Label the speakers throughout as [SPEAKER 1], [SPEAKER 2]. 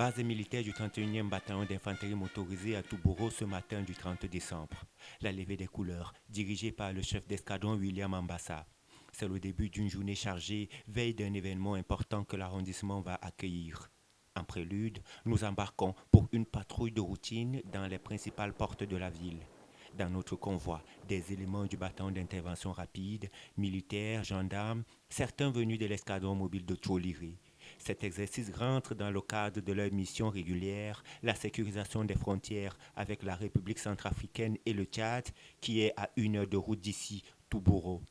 [SPEAKER 1] Base militaire du 31e bataillon d'infanterie motorisée à Touboro ce matin du 30 décembre. La levée des couleurs, dirigée par le chef d'escadron William Ambassa. C'est le début d'une journée chargée, veille d'un événement important que l'arrondissement va accueillir. En prélude, nous embarquons pour une patrouille de routine dans les principales portes de la ville. Dans notre convoi, des éléments du bataillon d'intervention rapide, militaires, gendarmes, certains venus de l'escadron mobile de Tcholiri. Cet exercice rentre dans le cadre de leur mission régulière, la sécurisation des frontières avec la République centrafricaine et le Tchad, qui est à 1 heure de route d'ici, Touboro.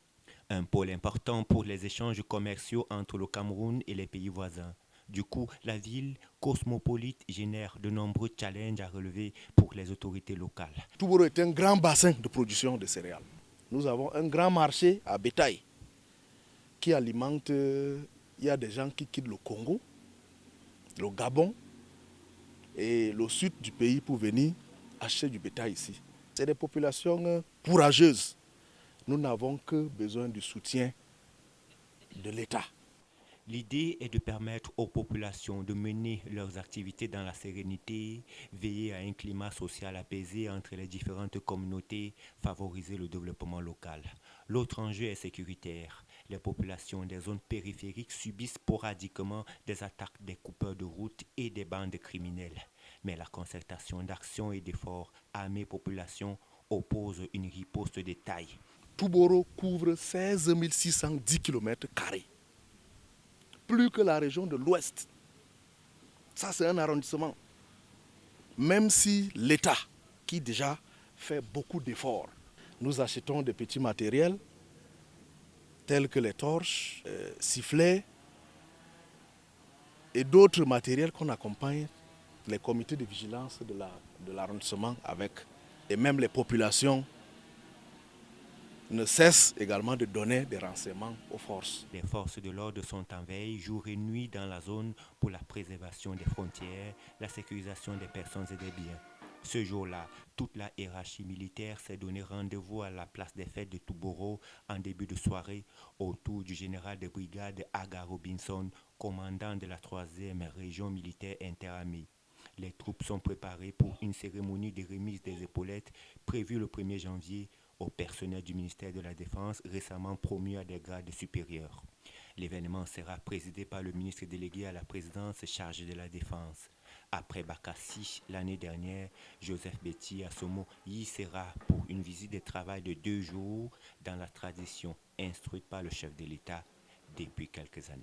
[SPEAKER 1] Un pôle important pour les échanges commerciaux entre le Cameroun et les pays voisins. Du coup, la ville cosmopolite génère de nombreux challenges à relever pour les autorités locales.
[SPEAKER 2] Touboro est un grand bassin de production de céréales. Nous avons un grand marché à bétail qui alimente. Il y a des gens qui quittent le Congo, le Gabon et le sud du pays pour venir acheter du bétail ici. C'est des populations courageuses. Nous n'avons que besoin du soutien de l'État.
[SPEAKER 1] L'idée est de permettre aux populations de mener leurs activités dans la sérénité, veiller à un climat social apaisé entre les différentes communautés, favoriser le développement local. L'autre enjeu est sécuritaire. Les populations des zones périphériques subissent sporadiquement des attaques des coupeurs de route et des bandes criminelles. Mais la concertation d'actions et d'efforts armée-population oppose une riposte de taille.
[SPEAKER 2] Touboro couvre 16 610 km². Plus que la région de l'Ouest. Ça, c'est un arrondissement. Même si l'État, qui déjà fait beaucoup d'efforts, nous achetons des petits matériels tels que les torches, sifflets et d'autres matériels qu'on accompagne les comités de vigilance de l'arrondissement avec. Et même les populations ne cessent également de donner des renseignements aux forces.
[SPEAKER 1] Les forces de l'ordre sont en veille jour et nuit dans la zone pour la préservation des frontières, la sécurisation des personnes et des biens. Ce jour-là, toute la hiérarchie militaire s'est donné rendez-vous à la place des fêtes de Touboro en début de soirée autour du général de brigade Aga Robinson, commandant de la 3e région militaire interarmée. Les troupes sont préparées pour une cérémonie de remise des épaulettes prévue le 1er janvier au personnel du ministère de la Défense récemment promu à des grades supérieurs. L'événement sera présidé par le ministre délégué à la présidence chargé de la Défense. Après Bakassi l'année dernière, Joseph Betty Assomo y sera pour une visite de travail de 2 jours dans la tradition instruite par le chef de l'État depuis quelques années.